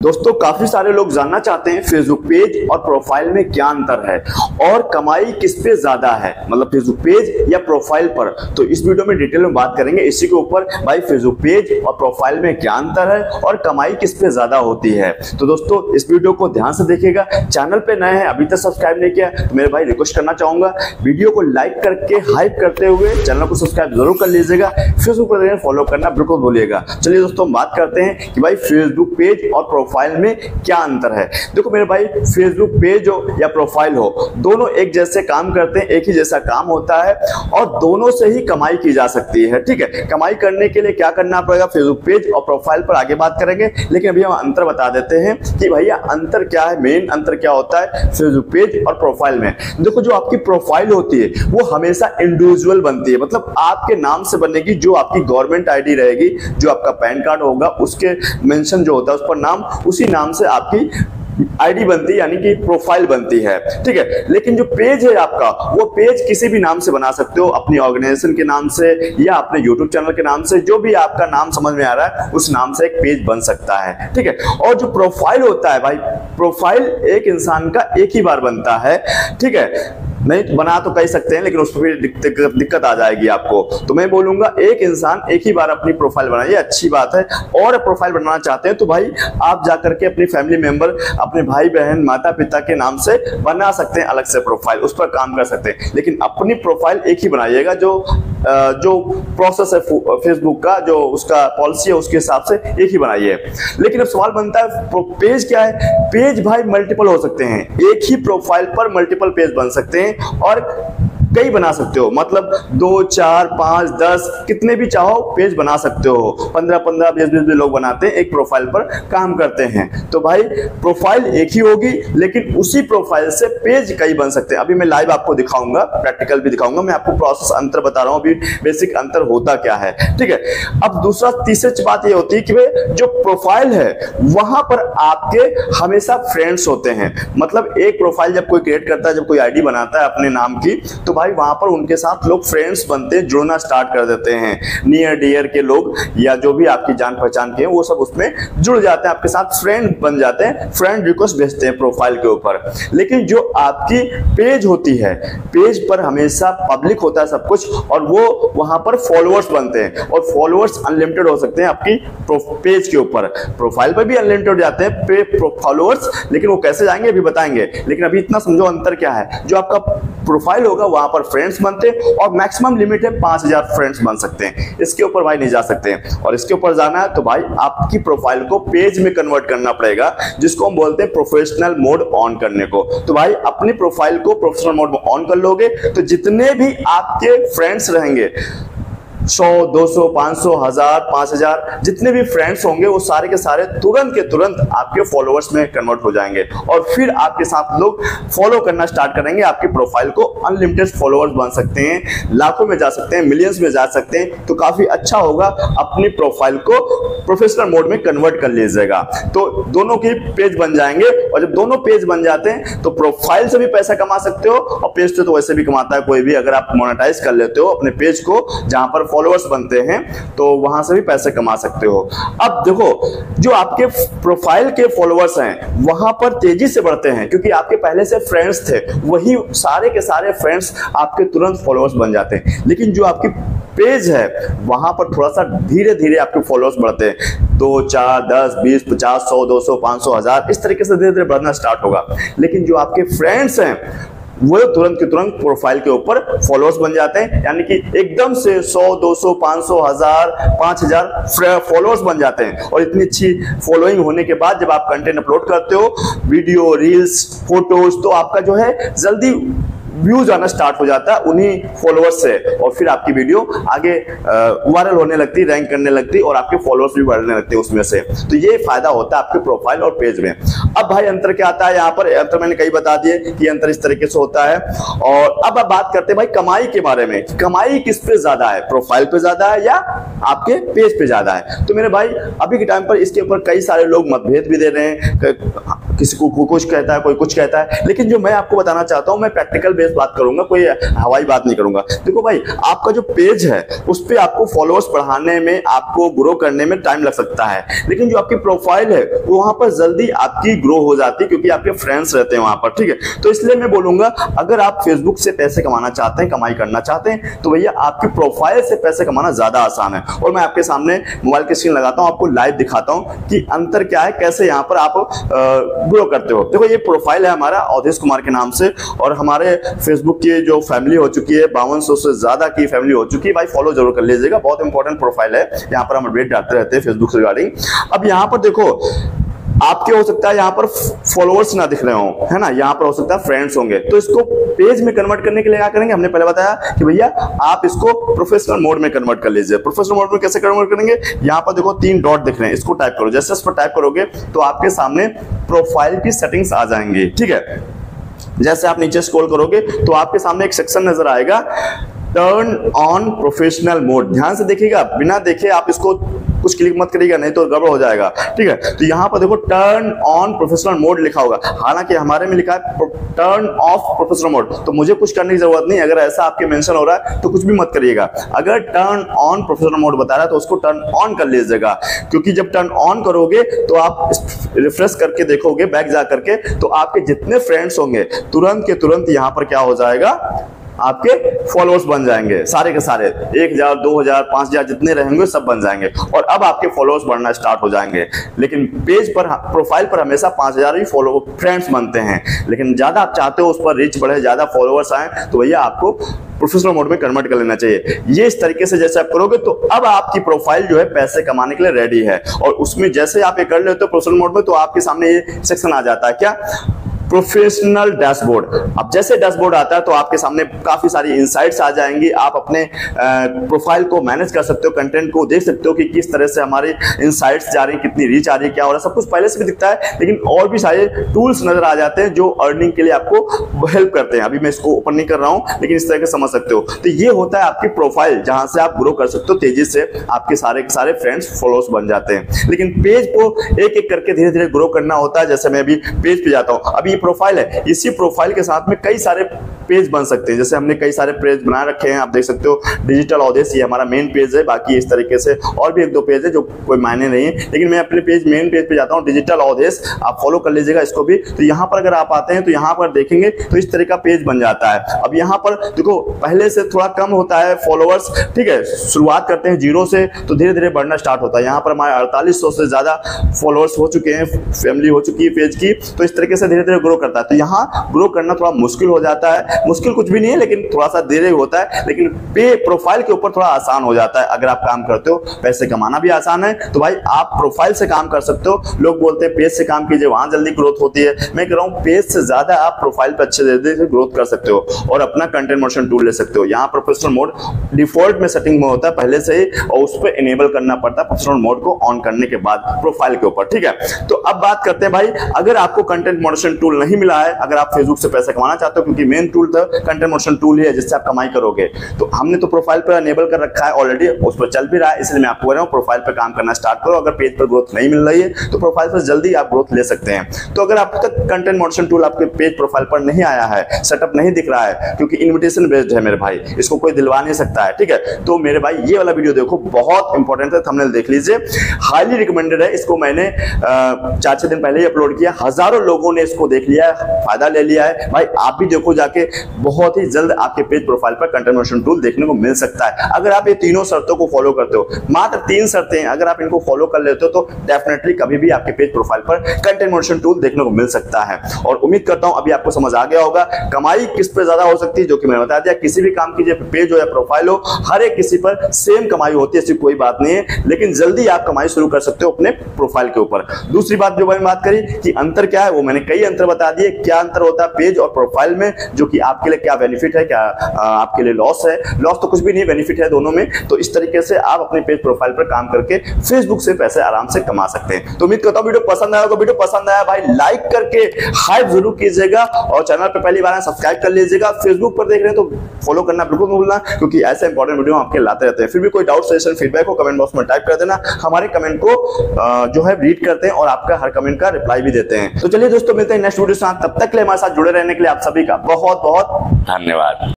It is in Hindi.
दोस्तों काफी सारे लोग जानना चाहते हैं फेसबुक पेज और प्रोफाइल में क्या अंतर है और कमाई किस पे ज्यादा है, मतलब फेसबुक पेज या प्रोफाइल पर। तो इस वीडियो में डिटेल में बात करेंगे इसी के ऊपर, भाई फेसबुक पेज और प्रोफाइल में क्या अंतर है और कमाई किस पे ज्यादा होती है। तो दोस्तों इस वीडियो को ध्यान से देखिएगा। चैनल पे नए हैं, अभी तक सब्सक्राइब नहीं किया तो मेरे भाई रिक्वेस्ट करना चाहूंगा वीडियो को लाइक करके हाइप करते हुए चैनल को सब्सक्राइब जरूर कर लीजिएगा। फेसबुक पर फॉलो करना बिल्कुल भूलिएगा। चलिए दोस्तों बात करते हैं कि भाई फेसबुक पेज और प्रोफाइल में क्या अंतर है। देखो मेरे भाई, फेसबुक पेज हो या प्रोफाइल हो, दोनों एक जैसे काम करते हैं, एक ही जैसा काम होता है और दोनों से ही कमाई की जा सकती है। ठीक है, कमाई करने के लिए क्या करना पड़ेगा फेसबुक पेज और प्रोफाइल पर आगे बात करेंगे, लेकिन अभी हम अंतर बता देते हैं कि भैया अंतर क्या है, मेन अंतर क्या होता है फेसबुक पेज और प्रोफाइल में। देखो जो आपकी प्रोफाइल होती है वो हमेशा इंडिविजुअल बनती है, मतलब आपके नाम से बनेगी। जो आपकी गवर्नमेंट आईडी रहेगी, जो आपका पैन कार्ड होगा उसके मेंशन जो होता है उस पर नाम, उसी नाम से आपकी आईडी बनती है, यानी कि प्रोफाइल बनती है। ठीक है, लेकिन जो पेज है आपका, वो पेज किसी भी नाम से बना सकते हो, अपनी ऑर्गेनाइजेशन के नाम से या अपने यूट्यूब चैनल के नाम से, जो भी आपका नाम समझ में आ रहा है उस नाम से एक पेज बन सकता है। ठीक है, और जो प्रोफाइल होता है भाई, प्रोफाइल एक इंसान का एक ही बार बनता है। ठीक है, नहीं बना तो कह सकते हैं लेकिन उसमें भी दिक्कत आ जाएगी आपको, तो मैं बोलूंगा एक इंसान एक ही बार अपनी प्रोफाइल बनाइए, अच्छी बात है। और प्रोफाइल बनाना चाहते हैं तो भाई आप जाकर के अपनी फैमिली मेंबर, अपने भाई बहन, माता पिता के नाम से बना सकते हैं अलग से प्रोफाइल, उस पर काम कर सकते हैं, लेकिन अपनी प्रोफाइल एक ही बनाइएगा। जो प्रोसेस है फेसबुक का, जो उसका पॉलिसी है उसके हिसाब से एक ही बनाइए। लेकिन अब सवाल बनता है पेज क्या है। पेज भाई मल्टीपल हो सकते हैं, एक ही प्रोफाइल पर मल्टीपल पेज बन सकते हैं और कई बना सकते हो, मतलब 2, 4, 5, 10 कितने भी चाहो पेज बना सकते हो। 15, 20 भी लोग बनाते हैं, एक प्रोफाइल पर काम करते हैं। तो भाई प्रोफाइल एक ही होगी लेकिन उसी प्रोफाइल से पेज कई बन सकते हैं। अभी मैं लाइव आपको दिखाऊंगा, प्रैक्टिकल भी दिखाऊंगा, मैं आपको प्रोसेस अंतर बता रहा हूं, अभी बेसिक अंतर होता क्या है। ठीक है, अब दूसरा तीसरी बात ये होती है कि भाई जो प्रोफाइल है वहां पर आपके हमेशा फ्रेंड्स होते हैं, मतलब एक प्रोफाइल जब कोई क्रिएट करता है, जब कोई आईडी बनाता है अपने नाम की, तो भाई वहां पर उनके साथ लोग फ्रेंड्स बनते हैं, जुड़ना स्टार्ट कर देते हैं। नियर डियर के लोग या जो भी आपकी जान पहचान के हैं वो सब उसमें जुड़ जाते हैं, आपके साथ फ्रेंड बन जाते हैं, फ्रेंड रिक्वेस्ट भेजते हैं प्रोफाइल के ऊपर। लेकिन जो आपकी पेज होती है, पेज पर हमेशा पब्लिक होता है सब कुछ और वो वहां पर फॉलोअर्स बनते हैं और फॉलोअर्स अनलिमिटेड हो सकते हैं आपकी पेज के ऊपर। प्रोफाइल पर भी अनलिमिटेड जाते हैं फॉलोअर्स, लेकिन वो कैसे जाएंगे अभी बताएंगे। लेकिन अभी इतना समझो अंतर क्या है, जो आपका प्रोफाइल होगा वहां पर फ्रेंड्स बनते हैं और मैक्सिमम लिमिट है 5000 फ्रेंड्स बन सकते हैं, इसके ऊपर भाई नहीं जा सकते हैं। और इसके ऊपर जाना है तो भाई आपकी प्रोफाइल को पेज में कन्वर्ट करना पड़ेगा, जिसको हम बोलते हैं प्रोफेशनल मोड ऑन करने को। तो भाई अपनी प्रोफाइल को प्रोफेशनल मोड में ऑन कर लोगे तो जितने भी आपके फ्रेंड्स रहेंगे, 100, 200, 500, 1000, 5000 जितने भी फ्रेंड्स होंगे वो सारे के सारे तुरंत के तुरंत आपके फॉलोअर्स में कन्वर्ट हो जाएंगे और फिर आपके साथ लोग फॉलो करना स्टार्ट करेंगे। आपकी प्रोफाइल को अनलिमिटेड फॉलोअर्स बन सकते हैं, लाखों में जा सकते हैं, मिलियंस में जा सकते हैं। तो काफी अच्छा होगा, अपनी प्रोफाइल को प्रोफेशनल मोड में कन्वर्ट कर लीजिएगा तो दोनों की पेज बन जाएंगे। और जब दोनों पेज बन जाते हैं तो प्रोफाइल से भी पैसा कमा सकते हो और पेज से तो वैसे भी कमाता है कोई भी, अगर आप मोनेटाइज कर लेते हो अपने पेज को, जहां पर फॉलोअर्स बनते हैं तो वहां से भी पैसे कमा सकते हो। अब देखो जो आपके प्रोफाइल के फॉलोअर्स हैं वहां पर तेजी से बढ़ते हैं क्योंकि आपके पहले से फ्रेंड्स थे, वही सारे के सारे फ्रेंड्स आपके तुरंत फॉलोअर्स बन जाते हैं। लेकिन जो आपकी पेज है वहां पर थोड़ा सा धीरे धीरे आपके फॉलोअर्स बढ़ते हैं, 2, 4, 10, 20, 50, 100, 200, 500, 1000 इस तरीके से धीरे धीरे बढ़ना स्टार्ट होगा। लेकिन जो आपके फ्रेंड्स हैं वो तुरंत के तुरंत प्रोफाइल के ऊपर फॉलोअर्स बन जाते हैं, यानी कि एकदम से 100, 200, 500, 1000, 5000 फॉलोअर्स बन जाते हैं। और इतनी अच्छी फॉलोइंग होने के बाद जब आप कंटेंट अपलोड करते हो, वीडियो, रील्स, फोटोज, तो आपका जो है जल्दी व्यूज आना स्टार्ट हो जाता है उन्हीं फॉलोअर्स से और फिर आपकी वीडियो आगे वायरल होने लगती, रैंक करने लगती और आपके फॉलोअर्स भी बढ़ने लगते हैं उसमें से। तो ये फायदा होता है आपके प्रोफाइल और पेज में। अब भाई अंतर क्या आता है, यहाँ पर अंतर मैंने कई बता दिए कि अंतर इस तरीके से होता है। और अब आप बात करते हैं भाई कमाई के बारे में, कमाई किस पे ज्यादा है, प्रोफाइल पे ज्यादा है या आपके पेज पे ज्यादा है। तो मेरे भाई अभी के टाइम पर इसके ऊपर कई सारे लोग मतभेद भी दे रहे हैं, किसी को कुछ कहता है, कोई कुछ कहता है, लेकिन जो मैं आपको बताना चाहता हूं, मैं प्रैक्टिकल बेस बात करूंगा, कोई हवाई बात नहीं करूंगा। देखो भाई, आपका जो पेज है उस पे आपको फॉलोअर्स बढ़ाने में, आपको ग्रो करने में टाइम लग सकता है, लेकिन जो आपकी प्रोफाइल है वो वहां पर जल्दी आपकी ग्रो हो जाती है, क्योंकि आपके फ्रेंड्स रहते हैं वहां पर, ठीक है। तो इसलिए मैं बोलूंगा, अगर आप फेसबुक से पैसे कमाना चाहते हैं, कमाई करना चाहते हैं, तो भैया आपकी प्रोफाइल से पैसे कमाना ज्यादा आसान है। और मैं आपके सामने मोबाइल की स्क्रीन लगाता हूं, आपको लाइव दिखाता हूं कि अंतर क्या है, कैसे यहां पर आप ग्रो करते हो। देखो, ये प्रोफाइल है हमारा अवधेश कुमार के नाम से, और हमारे फेसबुक की जो फैमिली हो चुकी है 5200 से ज्यादा की फैमिली हो चुकी है। भाई फॉलो जरूर कर लीजिएगा, बहुत इंपॉर्टेंट प्रोफाइल है। यहाँ पर हम अपडेट डालते रहते हैं फेसबुक से रिगार्डिंग। अब यहाँ पर देखो, आपके हो सकता है यहाँ पर फॉलोअर्स ना दिख रहे हो, है ना, यहाँ पर हो सकता है फ्रेंड्स होंगे। तो इसको पेज में कन्वर्ट करने के लिए क्या करेंगे, हमने पहले बताया कि भैया आप इसको प्रोफेशनल मोड में कन्वर्ट कर लीजिए। प्रोफेशनल मोड में कैसे कन्वर्ट करेंगे, यहाँ पर देखो 3 डॉट दिख रहे हैं, इसको टाइप करो। जैसे इस पर टाइप करोगे तो आपके सामने प्रोफाइल की सेटिंग्स आ जाएंगी, ठीक है। जैसे आप नीचे स्क्रॉल करोगे तो आपके सामने एक सेक्शन नजर आएगा, टर्न ऑन प्रोफेशनल मोड। ध्यान से देखिएगा, बिना देखे आप इसको कुछ क्लिक मत करिएगा, नहीं तो गड़बड़ हो जाएगा, ठीक है। तो यहाँ पर देखो टर्न ऑन प्रोफेशनल मोड लिखा होगा, हालांकि हमारे में लिखा है टर्न ऑफ प्रोफेशनल मोड, तो मुझे कुछ करने की जरूरत नहीं। अगर ऐसा आपके मेंशन हो रहा है तो कुछ भी मत करिएगा। अगर टर्न ऑन प्रोफेशनल मोड बता रहा है तो उसको टर्न ऑन कर लीजिएगा, क्योंकि जब टर्न ऑन करोगे तो आप रिफ्रेश करके देखोगे, बैक जा करके, तो आपके जितने फ्रेंड्स होंगे तुरंत के तुरंत यहाँ पर क्या हो जाएगा, आपके फॉलोअर्स बन जाएंगे, सारे के सारे 1000, 2000, 5000 जितने रहेंगे सब बन जाएंगे, और अब आपके फॉलोअर्स बढ़ना स्टार्ट हो जाएंगे। लेकिन पेज पर, प्रोफाइल पर हमेशा 5000 ही फॉलो फ्रेंड्स बनते हैं, लेकिन ज्यादा आप चाहते हो उस पर रीच बढ़े, ज्यादा फॉलोअर्स आए, तो भैया आपको प्रोफेशनल मोड में कन्वर्ट कर लेना चाहिए। ये इस तरीके से जैसे आप करोगे तो अब आपकी प्रोफाइल जो है पैसे कमाने के लिए रेडी है। और उसमें जैसे आप ये कर लेते हो प्रोफेशनल मोड में, तो आपके सामने ये सेक्शन आ जाता है, क्या, प्रोफेशनल डैशबोर्ड। अब जैसे डैशबोर्ड आता है तो आपके सामने काफी सारी इनसाइट्स आ जाएंगी, आप अपने प्रोफाइल को मैनेज कर सकते हो, कंटेंट को देख सकते हो कि किस तरह से हमारी इनसाइट्स जा रही है, कितनी रीच आ रही है, क्या हो रहा है, सब कुछ पहले से भी दिखता है, लेकिन और भी सारे टूल्स नजर आ जाते हैं जो अर्निंग के लिए आपको हेल्प करते हैं। अभी मैं इसको ओपन नहीं कर रहा हूं, लेकिन इस तरह से समझ सकते हो। तो ये होता है आपकी प्रोफाइल, जहां से आप ग्रो कर सकते हो तेजी से, आपके सारे के सारे फ्रेंड्स फॉलोअर्स बन जाते हैं। लेकिन पेज को एक एक करके धीरे धीरे ग्रो करना होता है। जैसे मैं अभी पेज पे जाता हूं, अभी प्रोफाइल है, इसी प्रोफाइल के साथ में कई सारे पेज बन सकते हैं। जैसे हमने कई सारे पेज बना रखे हैं, आप देख सकते हो डिजिटल अवधेश, ये हमारा मेन पेज है, बाकी इस तरीके से और भी 1-2 पेज है जो कोई मायने नहीं है, लेकिन मैं अपने पेज मेन पेज पे जाता हूं, डिजिटल अवधेश, आप फॉलो कर लीजिएगा इसको भी। तो यहां पर अगर आप आते हैं तो यहां पर देखेंगे तो इस तरह का पेज बन जाता है। अब यहां पर देखो पहले से थोड़ा कम होता है फॉलोअर्स, ठीक है, शुरुआत करते हैं 0 से तो धीरे धीरे बढ़ना स्टार्ट होता है। यहां पर हमारे 4800 से ज्यादा फॉलोअर्स हो चुके हैं, फैमिली हो चुकी है पेज की, तो इस तरीके से धीरे धीरे ग्रो करता है। तो यहाँ ग्रो करना थोड़ा मुश्किल हो जाता है, मुश्किल कुछ भी नहीं है, लेकिन थोड़ा सा देर होता है, लेकिन पे प्रोफाइल के ऊपर थोड़ा आसान हो जाता है। अगर आप काम करते हो, पैसे कमाना भी आसान है, तो भाई आप प्रोफाइल से काम कर सकते हो। लोग बोलते हैं पेज से काम कीजिए, वहां जल्दी ग्रोथ होती है। मैं कह रहा हूं पेज से ज्यादा आप प्रोफाइल पे अच्छे से ग्रोथ कर सकते हो और अपना कंटेंट मोशन टूल ले सकते हो। यहाँ प्रोफेशनल मोड डिफॉल्ट में सेटिंग में होता है पहले से ही, और उस पर इनेबल करना पड़ता है प्रोफेशनल मोड को ऑन करने के बाद प्रोफाइल के ऊपर, ठीक है। तो अब बात करते हैं भाई, अगर आपको कंटेंट मोशन टूल नहीं मिला है, अगर आप फेसबुक से पैसा कमाना चाहते हो, क्योंकि मेन टूल तो कंटेंट मोशन टूल ही है जिससे आप कमाई करोगे, तो हमने तो प्रोफाइल पर अनेबल कर रखा है ऑलरेडी, उस पर चल भी रहा है, इसलिए मैं आपको कह रहा हूं प्रोफाइल पर काम करना स्टार्ट करो। अगर पेज पर ग्रोथ नहीं मिल रही है तो प्रोफाइल पर जल्दी आप ग्रोथ ले सकते हैं। तो अगर आप तक कंटेंट मोशन टूल आपके पेज प्रोफाइल पर नहीं आया है, सेटअप नहीं दिख रहा है, क्योंकि इन्विटेशन बेस्ड है मेरे भाई, इसको कोई दिलवा नहीं सकता है, ठीक है, तो मेरे भाई ये वाला वीडियो देखो, बहुत इंपॉर्टेंट है, थंबनेल देख लीजिए, हाईली रिकमेंडेड है। इसको मैंने 4-6 दिन पहले ही अपलोड किया, हजारों लोगों ने इसको देख लिया है, फायदा ले लिया है। भाई आप भी देखो जाके, बहुत ही जल्द आपके पेज प्रोफाइल पर कंटेंट मोशन टूल देखने को मिल सकता है। अगर आप ये तीनों शर्तों को फॉलो करते हो, मात्र 3 शर्तें हैं, अगर आप इनको फॉलो कर लेते हो तो डेफिनेटली कभी भी आपके पेज प्रोफाइल पर कंटेंट मोशन टूल देखने को मिल सकता है। और उम्मीद करता हूं अभी आपको समझ आ गया होगा कमाई किस पे ज्यादा हो सकती है, जो कि मैंने बता दिया। किसी भी काम कीजिए, पेज हो या प्रोफाइल हो, हर एक किसी पर सेम कमाई होती है, ऐसी कोई बात नहीं है, लेकिन जल्दी आप कमाई शुरू कर सकते हो अपने प्रोफाइल के ऊपर। दूसरी बात जो मैंने बात करी कि अंतर क्या है, वो मैंने कई अंतर बता दिए क्या अंतर होता है पेज और प्रोफाइल में, जो कि आपके लिए क्या बेनिफिट है, क्या आपके लिए लॉस है। लॉस तो कुछ भी नहीं, बेनिफिट है दोनों में। तो इस तरीके से आप अपने पेज प्रोफाइल पर काम करके फेसबुक से पैसे आराम से कमा सकते हैं। तो उम्मीद करता हूं वीडियो पसंद आया होगा। वीडियो पसंद आया भाई लाइक करके हाइप जरूर कीजिएगा और चैनल पर पहली बार आए सब्सक्राइब कर लीजिएगा। फेसबुक पर देख रहे हैं तो फॉलो करना बिल्कुल मत भूलना, क्योंकि ऐसे इंपॉर्टेंट वीडियो आपके लाते रहते हैं। फिर भी कोई डाउट सजेशन फीडबैक हो कमेंट बॉक्स में टाइप कर देना, हमारे कमेंट को जो है रीड करते हैं और आपका हर कमेंट का रिप्लाई भी देते हैं। तो चलिए दोस्तों मिलते हैं नेक्स्ट वीडियो के साथ, तब तक के लिए हमारे साथ जुड़े रहने के लिए आप सभी का बहुत बहुत धन्यवाद।